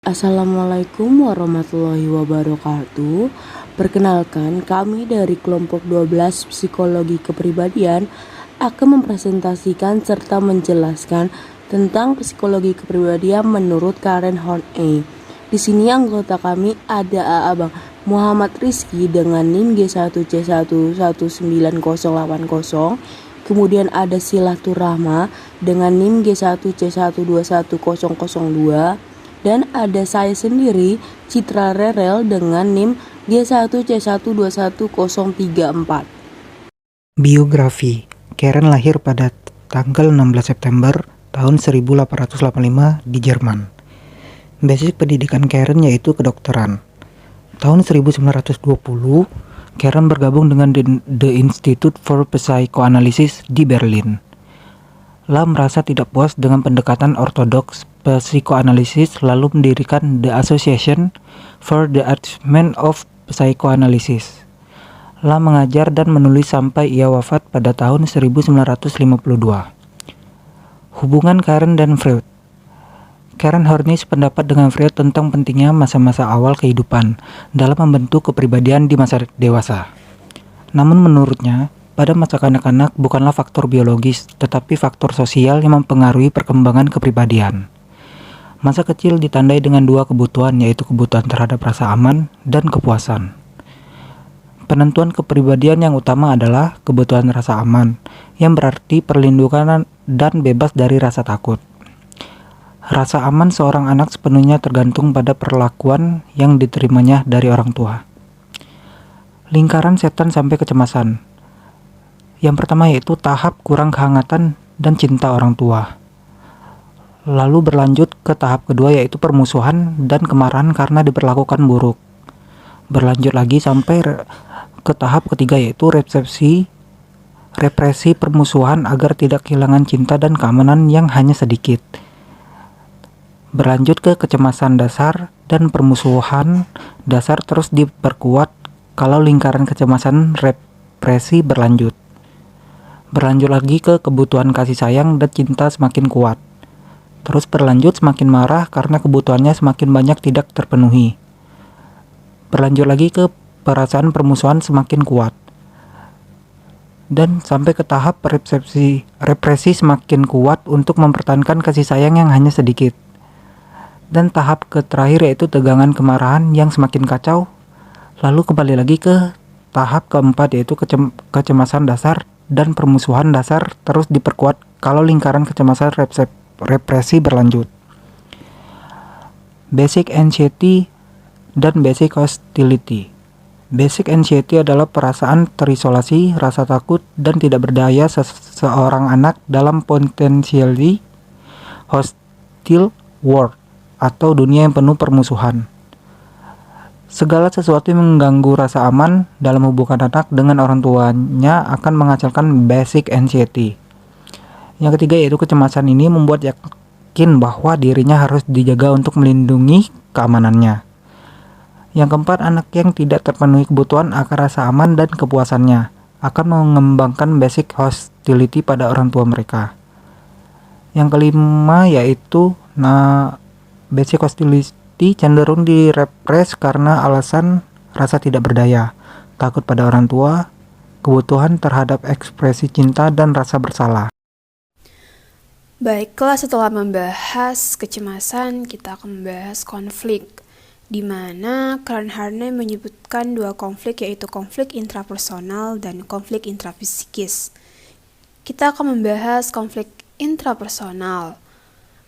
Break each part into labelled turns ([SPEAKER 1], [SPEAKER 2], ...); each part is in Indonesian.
[SPEAKER 1] Assalamualaikum warahmatullahi wabarakatuh. Perkenalkan, kami dari kelompok 12 Psikologi Kepribadian akan mempresentasikan serta menjelaskan tentang psikologi kepribadian menurut Karen Horney. Di sini anggota kami ada A. Abang Muhammad Rizky dengan NIM G1C11980. Kemudian ada Silatur Rahma dengan NIM G1C1211002. Dan ada saya sendiri, Citra Rerel dengan NIM G1C1211034.
[SPEAKER 2] Biografi. Karen lahir pada tanggal 16 September tahun 1885 di Jerman. Basic pendidikan Karen yaitu kedokteran. Tahun 1920, Karen bergabung dengan The Institute for Psychoanalysis di Berlin. Merasa tidak puas dengan pendekatan ortodoks psikoanalisis, lalu mendirikan The Association for the Advancement of Psychoanalysis. Mengajar dan menulis sampai ia wafat pada tahun 1952. Hubungan Karen dan Freud. Karen Horney sependapat dengan Freud tentang pentingnya masa-masa awal kehidupan dalam membentuk kepribadian di masa dewasa. Namun menurutnya, pada masa kanak-kanak bukanlah faktor biologis, tetapi faktor sosial yang mempengaruhi perkembangan kepribadian. Masa kecil ditandai dengan dua kebutuhan, yaitu kebutuhan terhadap rasa aman dan kepuasan. Penentuan kepribadian yang utama adalah kebutuhan rasa aman, yang berarti perlindungan dan bebas dari rasa takut. Rasa aman seorang anak sepenuhnya tergantung pada perlakuan yang diterimanya dari orang tua. Lingkaran setan sampai kecemasan. Yang pertama yaitu tahap kurang kehangatan dan cinta orang tua. Lalu berlanjut ke tahap kedua yaitu permusuhan dan kemarahan karena diperlakukan buruk. Berlanjut lagi sampai ke tahap ketiga yaitu represi permusuhan agar tidak kehilangan cinta dan keamanan yang hanya sedikit. Berlanjut ke kecemasan dasar dan permusuhan dasar terus diperkuat kalau lingkaran kecemasan represi berlanjut. Berlanjut lagi ke kebutuhan kasih sayang dan cinta semakin kuat. Terus berlanjut semakin marah karena kebutuhannya semakin banyak tidak terpenuhi. Berlanjut lagi ke perasaan permusuhan semakin kuat. Dan sampai ke tahap represi semakin kuat untuk mempertahankan kasih sayang yang hanya sedikit. Dan tahap terakhir yaitu tegangan kemarahan yang semakin kacau. Lalu kembali lagi ke tahap keempat yaitu kecemasan dasar dan permusuhan dasar terus diperkuat kalau lingkaran kecemasan represi berlanjut. Basic anxiety dan basic hostility. Basic anxiety adalah perasaan terisolasi, rasa takut, dan tidak berdaya seorang anak dalam potentially hostile world atau dunia yang penuh permusuhan. Segala sesuatu yang mengganggu rasa aman dalam hubungan anak dengan orang tuanya akan menghasilkan basic anxiety. Yang ketiga yaitu kecemasan ini membuat yakin bahwa dirinya harus dijaga untuk melindungi keamanannya. Yang keempat, anak yang tidak terpenuhi kebutuhan akan rasa aman dan kepuasannya akan mengembangkan basic hostility pada orang tua mereka. Yang kelima yaitu basic hostility cenderung direpres karena alasan rasa tidak berdaya, takut pada orang tua, kebutuhan terhadap ekspresi cinta, dan rasa bersalah.
[SPEAKER 3] Baiklah, setelah membahas kecemasan, kita akan membahas konflik, di mana Karen Horney menyebutkan dua konflik, yaitu konflik intrapersonal dan konflik intrapsikis. Kita akan membahas konflik intrapersonal.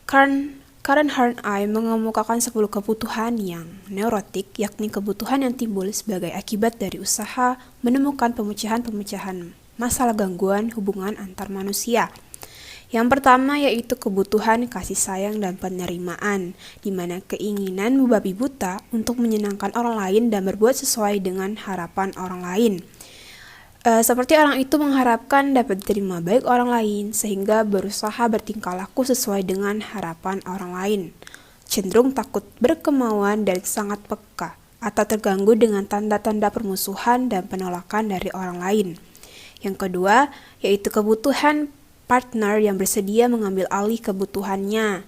[SPEAKER 3] Karen Horney mengemukakan 10 kebutuhan yang neurotik, yakni kebutuhan yang timbul sebagai akibat dari usaha menemukan pemecahan masalah gangguan hubungan antar manusia. Yang pertama yaitu kebutuhan kasih sayang dan penerimaan, di mana keinginan membabi buta untuk menyenangkan orang lain dan berbuat sesuai dengan harapan orang lain. Seperti orang itu mengharapkan dapat diterima baik orang lain, sehingga berusaha bertingkah laku sesuai dengan harapan orang lain. Cenderung takut berkemauan dan sangat peka atau terganggu dengan tanda-tanda permusuhan dan penolakan dari orang lain. Yang kedua, yaitu kebutuhan partner yang bersedia mengambil alih kebutuhannya.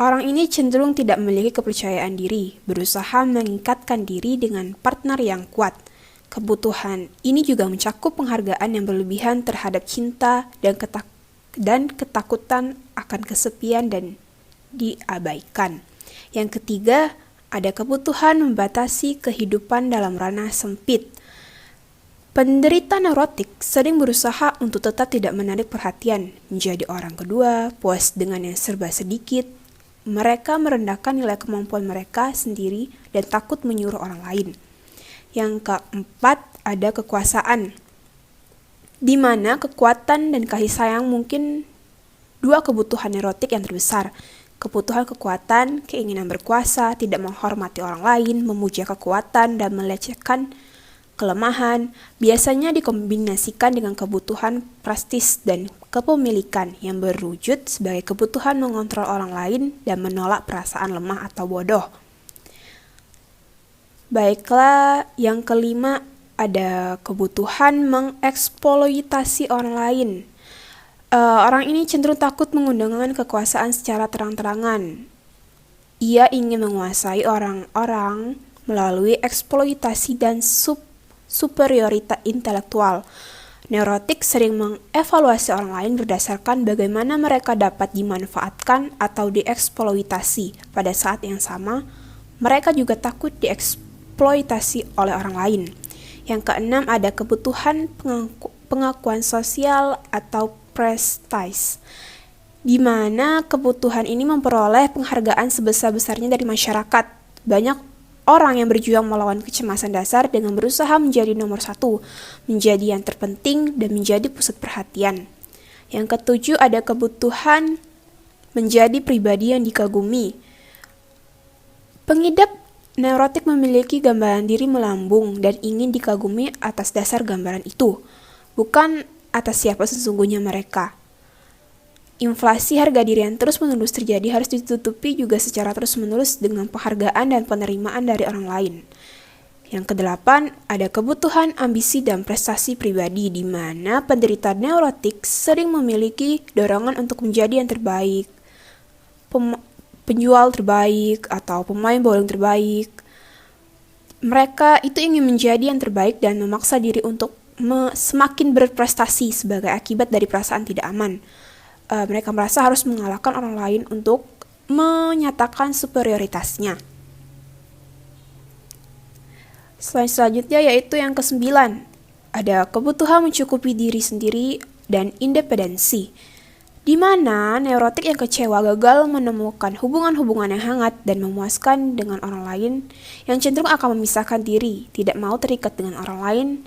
[SPEAKER 3] Orang ini cenderung tidak memiliki kepercayaan diri, berusaha mengikatkan diri dengan partner yang kuat. Kebutuhan ini juga mencakup penghargaan yang berlebihan terhadap cinta dan ketakutan akan kesepian dan diabaikan. Yang ketiga, ada kebutuhan membatasi kehidupan dalam ranah sempit. Penderita neurotik sering berusaha untuk tetap tidak menarik perhatian, menjadi orang kedua, puas dengan yang serba sedikit. Mereka merendahkan nilai kemampuan mereka sendiri dan takut menyuruh orang lain. Yang keempat, ada kekuasaan, di mana kekuatan dan kasih sayang mungkin dua kebutuhan neurotik yang terbesar. Kebutuhan kekuatan, keinginan berkuasa, tidak menghormati orang lain, memuja kekuatan, dan melecehkan kelemahan, biasanya dikombinasikan dengan kebutuhan praktis dan kepemilikan yang berwujud sebagai kebutuhan mengontrol orang lain dan menolak perasaan lemah atau bodoh. Baiklah, yang kelima ada kebutuhan mengeksploitasi orang lain. Orang ini cenderung takut menggunakan kekuasaan secara terang-terangan. Ia ingin menguasai orang-orang melalui eksploitasi dan superioritas intelektual. Neurotik sering mengevaluasi orang lain berdasarkan bagaimana mereka dapat dimanfaatkan atau dieksploitasi. Pada saat yang sama, mereka juga takut dieksploitasi oleh orang lain. Yang keenam ada kebutuhan pengakuan sosial atau prestige, di mana kebutuhan ini memperoleh penghargaan sebesar-besarnya dari masyarakat. Banyak orang yang berjuang melawan kecemasan dasar dengan berusaha menjadi nomor satu, menjadi yang terpenting, dan menjadi pusat perhatian. Yang ketujuh ada kebutuhan menjadi pribadi yang dikagumi. Pengidap neurotik memiliki gambaran diri melambung dan ingin dikagumi atas dasar gambaran itu, bukan atas siapa sesungguhnya mereka. Inflasi harga diri yang terus-menerus terjadi harus ditutupi juga secara terus-menerus dengan penghargaan dan penerimaan dari orang lain. Yang kedelapan, ada kebutuhan ambisi dan prestasi pribadi, di mana penderita neurotik sering memiliki dorongan untuk menjadi yang terbaik, penjual terbaik, atau pemain bowling terbaik. Mereka itu ingin menjadi yang terbaik dan memaksa diri untuk semakin berprestasi sebagai akibat dari perasaan tidak aman. Mereka merasa harus mengalahkan orang lain untuk menyatakan superioritasnya. Selanjutnya yaitu yang kesembilan, ada kebutuhan mencukupi diri sendiri dan independensi, di mana neurotik yang kecewa gagal menemukan hubungan-hubungan yang hangat dan memuaskan dengan orang lain, yang cenderung akan memisahkan diri, tidak mau terikat dengan orang lain,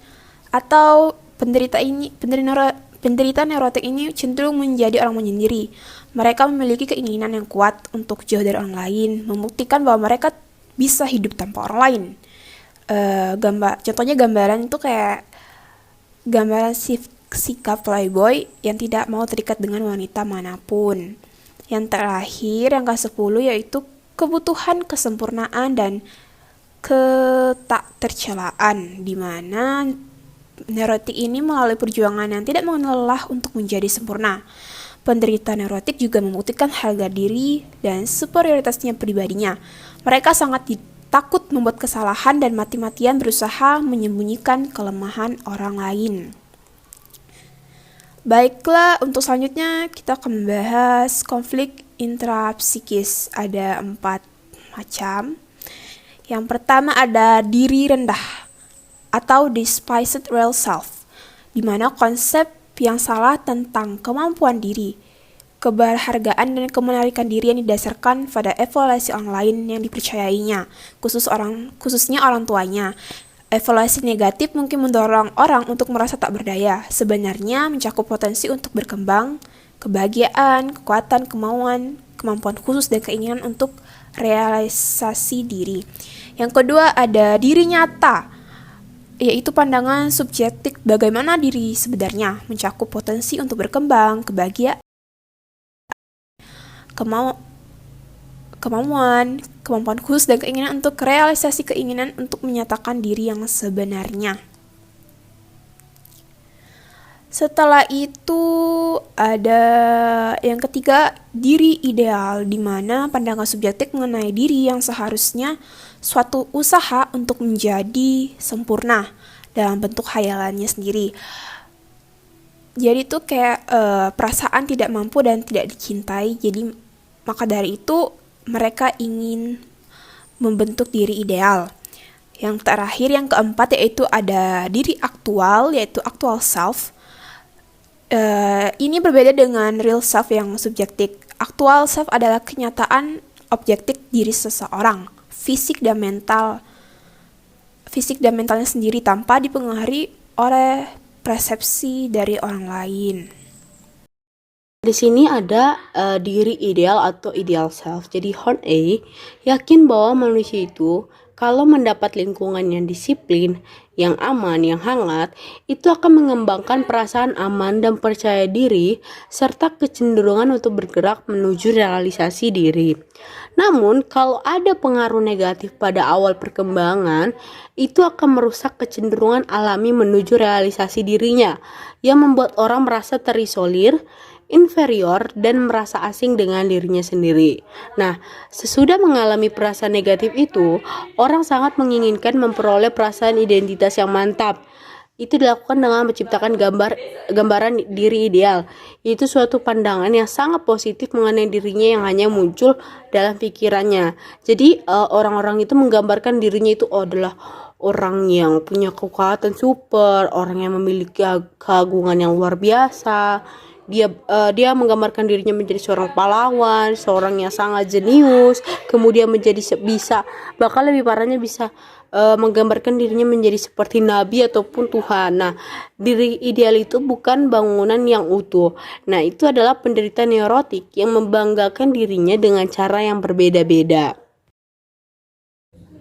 [SPEAKER 3] atau penderita neurotik ini cenderung menjadi orang menyendiri. Mereka memiliki keinginan yang kuat untuk jauh dari orang lain, membuktikan bahwa mereka bisa hidup tanpa orang lain. Contohnya gambaran itu kayak gambaran sikap playboy yang tidak mau terikat dengan wanita manapun. Yang terakhir, yang ke-10 yaitu kebutuhan kesempurnaan dan ketaktercelaan, di mana neurotik ini melalui perjuangan yang tidak mengenal lelah untuk menjadi sempurna. Penderita neurotik juga membuktikan harga diri dan superioritasnya pribadinya. Mereka sangat takut membuat kesalahan dan mati-matian berusaha menyembunyikan kelemahan orang lain. Baiklah, untuk selanjutnya kita akan membahas konflik intrapsikis. Ada 4 macam. Yang pertama ada diri rendah atau despised real self, di mana konsep yang salah tentang kemampuan diri, keberhargaan dan kemenarikan diri yang didasarkan pada evaluasi orang lain yang dipercayainya, khususnya orang tuanya. Evaluasi negatif mungkin mendorong orang untuk merasa tak berdaya, sebenarnya mencakup potensi untuk berkembang, kebahagiaan, kekuatan, kemampuan khusus dan keinginan untuk realisasi diri. Yang kedua ada diri nyata, yaitu pandangan subjektif bagaimana diri sebenarnya, mencakup potensi untuk berkembang, kebahagiaan, kemampuan khusus dan keinginan untuk realisasi keinginan untuk menyatakan diri yang sebenarnya. Setelah itu ada yang ketiga, diri ideal, di mana pandangan subjektif mengenai diri yang seharusnya suatu usaha untuk menjadi sempurna dalam bentuk khayalannya sendiri. Jadi itu kayak perasaan tidak mampu dan tidak dicintai. Jadi maka dari itu mereka ingin membentuk diri ideal. Yang terakhir, yang keempat, yaitu ada diri aktual, yaitu actual self. Ini berbeda dengan real self yang subjektif. Actual self adalah kenyataan objektif diri seseorang, fisik dan mentalnya sendiri tanpa dipengaruhi oleh persepsi dari orang lain.
[SPEAKER 1] Di sini ada diri ideal atau ideal self. Jadi Horney yakin bahwa manusia itu kalau mendapat lingkungan yang disiplin, yang aman, yang hangat, itu akan mengembangkan perasaan aman dan percaya diri serta kecenderungan untuk bergerak menuju realisasi diri. Namun, kalau ada pengaruh negatif pada awal perkembangan, itu akan merusak kecenderungan alami menuju realisasi dirinya, yang membuat orang merasa terisolir, inferior, dan merasa asing dengan dirinya sendiri. Nah, sesudah mengalami perasaan negatif itu, orang sangat menginginkan memperoleh perasaan identitas yang mantap. Itu dilakukan dengan menciptakan gambaran diri ideal. Itu suatu pandangan yang sangat positif mengenai dirinya yang hanya muncul dalam pikirannya. Jadi orang-orang itu menggambarkan dirinya itu adalah orang yang punya kekuatan super, orang yang memiliki keagungan yang luar biasa. Dia menggambarkan dirinya menjadi seorang pahlawan, seorang yang sangat jenius, kemudian bahkan lebih parahnya bisa menggambarkan dirinya menjadi seperti nabi ataupun Tuhan. Nah, diri ideal itu bukan bangunan yang utuh. Nah, itu adalah penderita neurotik yang membanggakan dirinya dengan cara yang berbeda-beda.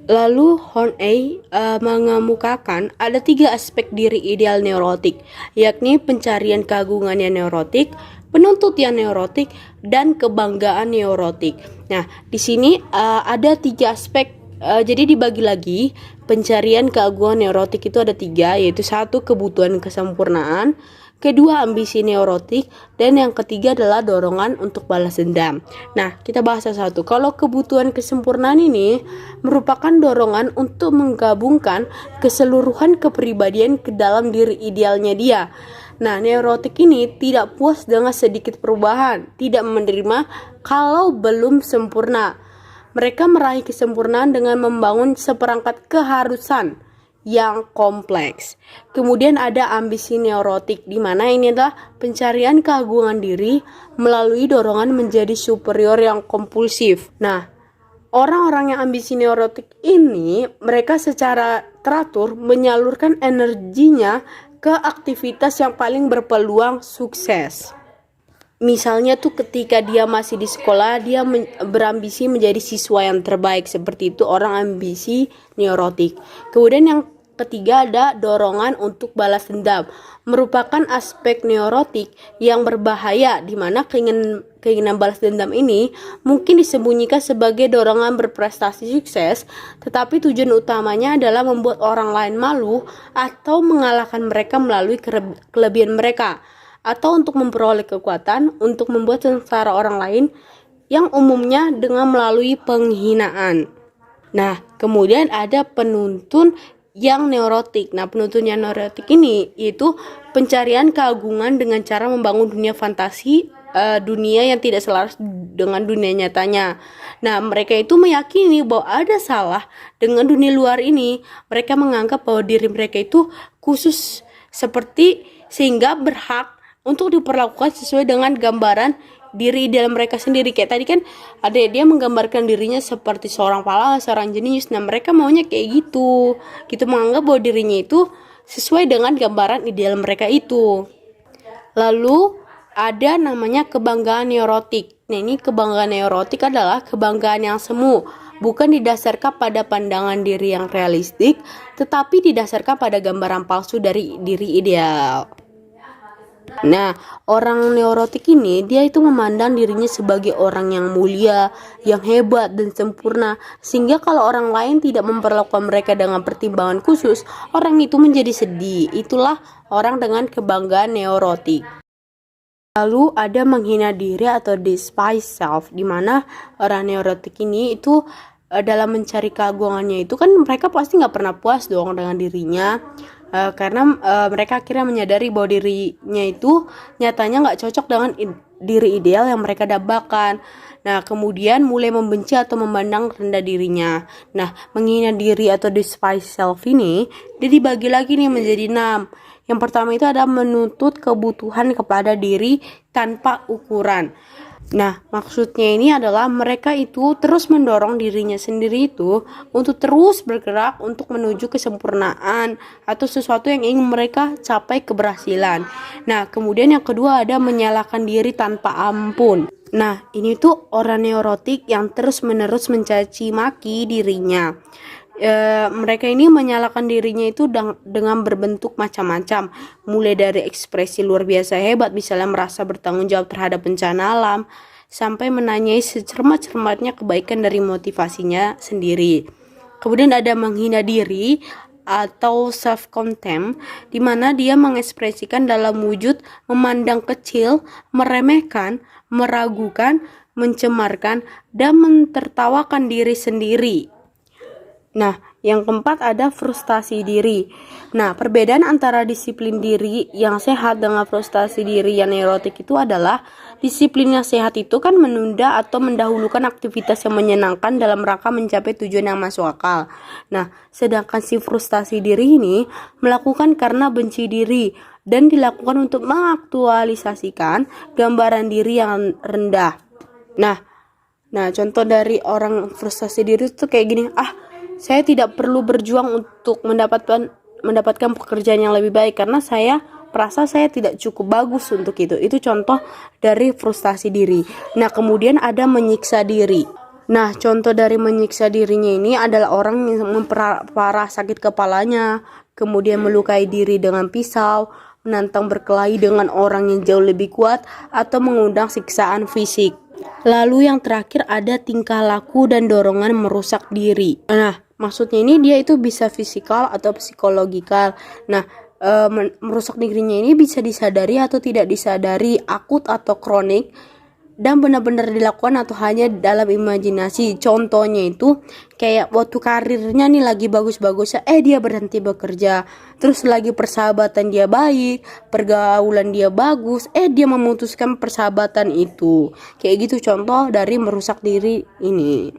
[SPEAKER 1] Lalu Horney mengemukakan ada 3 aspek diri ideal neurotik, yakni pencarian keagungan yang neurotik, penuntut yang neurotik, dan kebanggaan neurotik. Nah, di sini ada 3 aspek. Jadi dibagi lagi, pencarian keagungan neurotik itu ada 3, yaitu 1 kebutuhan kesempurnaan, kedua ambisi neurotik, dan yang ketiga adalah dorongan untuk balas dendam. Nah, kita bahas satu-satu. Kalau kebutuhan kesempurnaan ini merupakan dorongan untuk menggabungkan keseluruhan kepribadian ke dalam diri idealnya dia. Nah, neurotik ini tidak puas dengan sedikit perubahan, tidak menerima kalau belum sempurna. Mereka meraih kesempurnaan dengan membangun seperangkat keharusan yang kompleks. Kemudian ada ambisi neurotik, di mana ini adalah pencarian keagungan diri melalui dorongan menjadi superior yang kompulsif. Nah, orang-orang yang ambisi neurotik ini, mereka secara teratur menyalurkan energinya ke aktivitas yang paling berpeluang sukses. Misalnya tuh ketika dia masih di sekolah, dia berambisi menjadi siswa yang terbaik. Seperti itu orang ambisi neurotik. Kemudian yang ketiga ada dorongan untuk balas dendam. Merupakan aspek neurotik yang berbahaya, di mana keinginan balas dendam ini mungkin disembunyikan sebagai dorongan berprestasi sukses, tetapi tujuan utamanya adalah membuat orang lain malu atau mengalahkan mereka melalui kelebihan mereka, atau untuk memperoleh kekuatan untuk membuat sengsara orang lain yang umumnya dengan melalui penghinaan. Nah, kemudian ada penuntun yang neurotik. Nah, penuntun yang neurotik ini yaitu pencarian keagungan dengan cara membangun dunia fantasi, dunia yang tidak selaras dengan dunia nyatanya. Nah, mereka itu meyakini bahwa ada salah dengan dunia luar ini. Mereka menganggap bahwa diri mereka itu khusus sehingga berhak untuk diperlakukan sesuai dengan gambaran diri dalam mereka sendiri. Kayak tadi kan ada dia menggambarkan dirinya seperti seorang pahlawan, seorang jenius. Nah, mereka maunya kayak gitu menganggap bahwa dirinya itu sesuai dengan gambaran ideal mereka itu. Lalu ada namanya kebanggaan neurotik. Nah, ini kebanggaan neurotik adalah kebanggaan yang semu, bukan didasarkan pada pandangan diri yang realistik, tetapi didasarkan pada gambaran palsu dari diri ideal. Nah, orang neurotik ini dia itu memandang dirinya sebagai orang yang mulia, yang hebat dan sempurna, sehingga kalau orang lain tidak memperlakukan mereka dengan pertimbangan khusus, orang itu menjadi sedih. Itulah orang dengan kebanggaan neurotik. Lalu ada menghina diri atau despise self, di mana orang neurotik ini itu dalam mencari keagungannya itu kan mereka pasti nggak pernah puas dong dengan dirinya. Karena mereka akhirnya menyadari bahwa dirinya itu nyatanya nggak cocok dengan diri ideal yang mereka dambakan. Nah, kemudian mulai membenci atau memandang rendah dirinya. Nah, menghina diri atau despise self ini dia dibagi lagi nih menjadi 6. Yang pertama itu ada menuntut kebutuhan kepada diri tanpa ukuran. Nah, maksudnya ini adalah mereka itu terus mendorong dirinya sendiri itu untuk terus bergerak untuk menuju kesempurnaan atau sesuatu yang ingin mereka capai keberhasilan. Nah, kemudian yang kedua ada menyalahkan diri tanpa ampun. Nah, ini tuh orang neurotik yang terus-menerus mencaci maki dirinya. Mereka ini menyalahkan dirinya itu dengan berbentuk macam-macam, mulai dari ekspresi luar biasa hebat, misalnya merasa bertanggung jawab terhadap bencana alam, sampai menanyai secermat-cermatnya kebaikan dari motivasinya sendiri. Kemudian ada menghina diri atau self-contempt, di mana dia mengekspresikan dalam wujud memandang kecil, meremehkan, meragukan, mencemarkan, dan mentertawakan diri sendiri. Nah, yang keempat ada frustasi diri. Nah, perbedaan antara disiplin diri yang sehat dengan frustasi diri yang neurotik itu adalah disiplin yang sehat itu kan menunda atau mendahulukan aktivitas yang menyenangkan dalam rangka mencapai tujuan yang masuk akal. Nah, sedangkan si frustasi diri ini melakukan karena benci diri dan dilakukan untuk mengaktualisasikan gambaran diri yang rendah. Nah, contoh dari orang frustasi diri itu kayak gini, saya tidak perlu berjuang untuk mendapatkan pekerjaan yang lebih baik karena saya merasa saya tidak cukup bagus untuk itu. Itu contoh dari frustasi diri. Nah, kemudian ada menyiksa diri. Nah, contoh dari menyiksa dirinya ini adalah orang yang memperparah sakit kepalanya, kemudian melukai diri dengan pisau, menantang berkelahi dengan orang yang jauh lebih kuat, atau mengundang siksaan fisik. Lalu yang terakhir ada tingkah laku dan dorongan merusak diri. Nah, maksudnya ini dia itu bisa fisikal atau psikologikal. Nah, merusak dirinya ini bisa disadari atau tidak disadari, akut atau kronik, dan benar-benar dilakukan atau hanya dalam imajinasi. Contohnya itu kayak waktu karirnya nih lagi bagus-bagusnya, dia berhenti bekerja. Terus lagi persahabatan dia baik, pergaulan dia bagus, dia memutuskan persahabatan itu. Kayak gitu contoh dari merusak diri ini.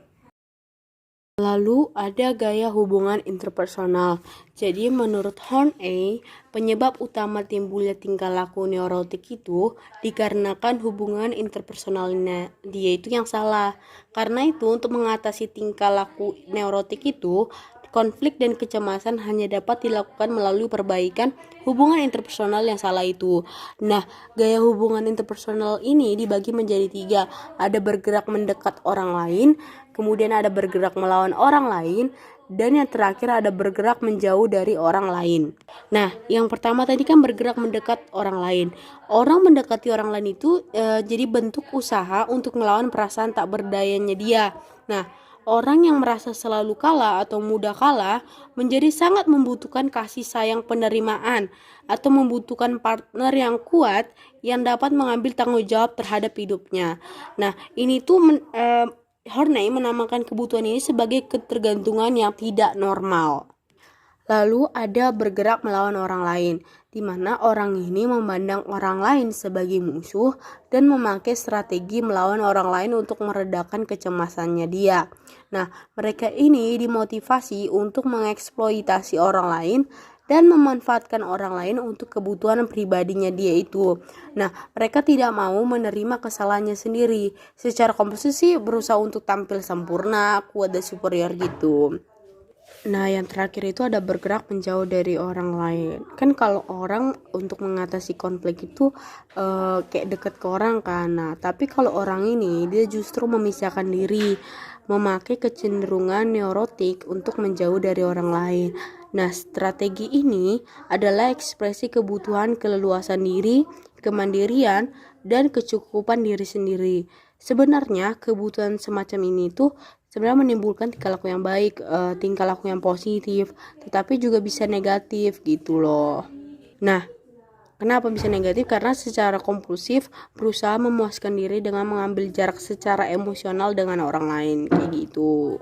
[SPEAKER 1] Lalu ada gaya hubungan interpersonal. Jadi menurut Horney, penyebab utama timbulnya tingkah laku neurotik itu dikarenakan hubungan interpersonalnya dia itu yang salah. Karena itu untuk mengatasi tingkah laku neurotik itu, konflik dan kecemasan hanya dapat dilakukan melalui perbaikan hubungan interpersonal yang salah itu. Nah, gaya hubungan interpersonal ini dibagi menjadi 3. Ada bergerak mendekat orang lain, kemudian ada bergerak melawan orang lain, dan yang terakhir ada bergerak menjauh dari orang lain. Nah, yang pertama tadi kan bergerak mendekat orang lain. Orang mendekati orang lain itu jadi bentuk usaha untuk melawan perasaan tak berdayanya dia. Nah, orang yang merasa selalu kalah atau mudah kalah menjadi sangat membutuhkan kasih sayang penerimaan atau membutuhkan partner yang kuat yang dapat mengambil tanggung jawab terhadap hidupnya. Nah, ini tuh Horney menamakan kebutuhan ini sebagai ketergantungan yang tidak normal. Lalu ada bergerak melawan orang lain, di mana orang ini memandang orang lain sebagai musuh dan memakai strategi melawan orang lain untuk meredakan kecemasannya dia. Nah, mereka ini dimotivasi untuk mengeksploitasi orang lain dan memanfaatkan orang lain untuk kebutuhan pribadinya dia itu. Nah, mereka tidak mau menerima kesalahannya sendiri. Secara komposisi berusaha untuk tampil sempurna, kuat dan superior gitu. Nah, yang terakhir itu ada bergerak menjauh dari orang lain. Kan kalau orang untuk mengatasi konflik itu kayak deket ke orang kan. Nah, tapi kalau orang ini dia justru memisahkan diri, memakai kecenderungan neurotik untuk menjauh dari orang lain. Nah, strategi ini adalah ekspresi kebutuhan keleluasan diri, kemandirian, dan kecukupan diri sendiri. Sebenarnya kebutuhan semacam ini tuh sebenarnya menimbulkan tingkah laku yang baik, tingkah laku yang positif, tetapi juga bisa negatif gitu loh. Nah, kenapa bisa negatif? Karena secara kompulsif berusaha memuaskan diri dengan mengambil jarak secara emosional dengan orang lain, kayak gitu.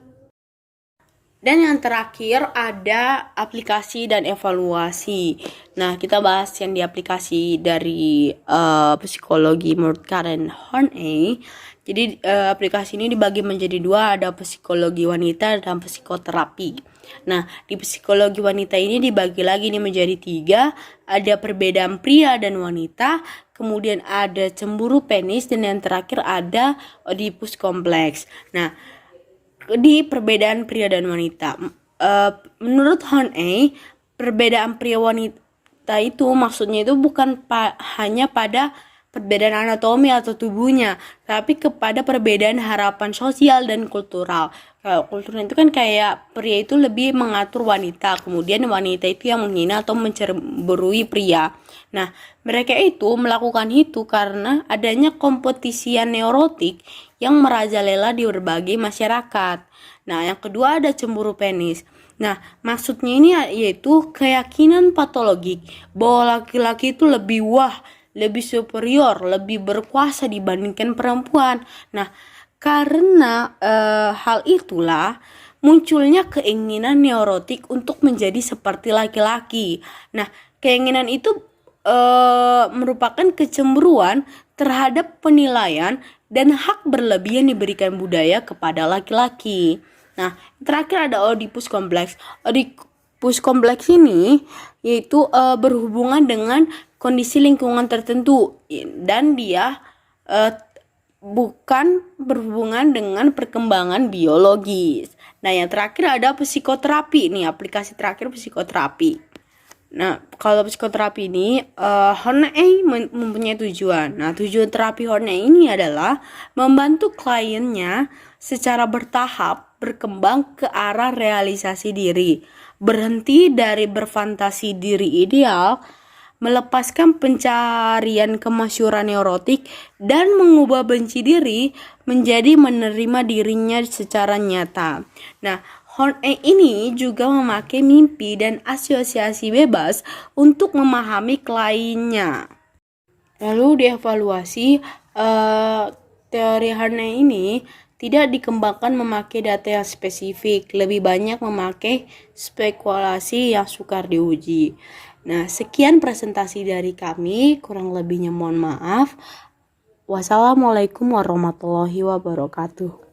[SPEAKER 1] Dan yang terakhir ada aplikasi dan evaluasi. Nah, kita bahas yang di aplikasi dari psikologi menurut Karen Horney. Jadi aplikasi ini dibagi menjadi dua, ada psikologi wanita dan psikoterapi. Nah, di psikologi wanita ini dibagi lagi nih menjadi 3, ada perbedaan pria dan wanita, kemudian ada cemburu penis, dan yang terakhir ada Oedipus kompleks. Nah, di perbedaan pria dan wanita, menurut Horney, perbedaan pria wanita itu maksudnya itu bukan hanya pada perbedaan anatomi atau tubuhnya, tapi kepada perbedaan harapan sosial dan kultural. Kalau kultural itu kan kayak pria itu lebih mengatur wanita, kemudian wanita itu yang menghina atau mencemburui pria. Nah, mereka itu melakukan itu karena adanya kompetisian neurotik yang merajalela di berbagai masyarakat. Nah, yang kedua ada cemburu penis. Nah, maksudnya ini yaitu keyakinan patologik bahwa laki-laki itu lebih lebih superior, lebih berkuasa dibandingkan perempuan. Nah, karena hal itulah munculnya keinginan neurotik untuk menjadi seperti laki-laki. Nah, keinginan itu merupakan kecemburuan terhadap penilaian dan hak berlebih yang diberikan budaya kepada laki-laki. Nah, terakhir ada Oedipus kompleks. Oedipus kompleks ini yaitu berhubungan dengan kondisi lingkungan tertentu dan dia bukan berhubungan dengan perkembangan biologis. Nah, yang terakhir ada psikoterapi nih, aplikasi terakhir psikoterapi. Nah, kalau psikoterapi ini Horney mempunyai tujuan. Nah, tujuan terapi Horney ini adalah membantu kliennya secara bertahap berkembang ke arah realisasi diri, berhenti dari berfantasi diri ideal, melepaskan pencarian kemasyhuran neurotik, dan mengubah benci diri menjadi menerima dirinya secara nyata. Nah, Horney ini juga memakai mimpi dan asosiasi bebas untuk memahami kliennya. Lalu dievaluasi, teori Horney ini tidak dikembangkan memakai data yang spesifik, lebih banyak memakai spekulasi yang sukar diuji. Nah, sekian presentasi dari kami, kurang lebihnya mohon maaf. Wassalamualaikum warahmatullahi wabarakatuh.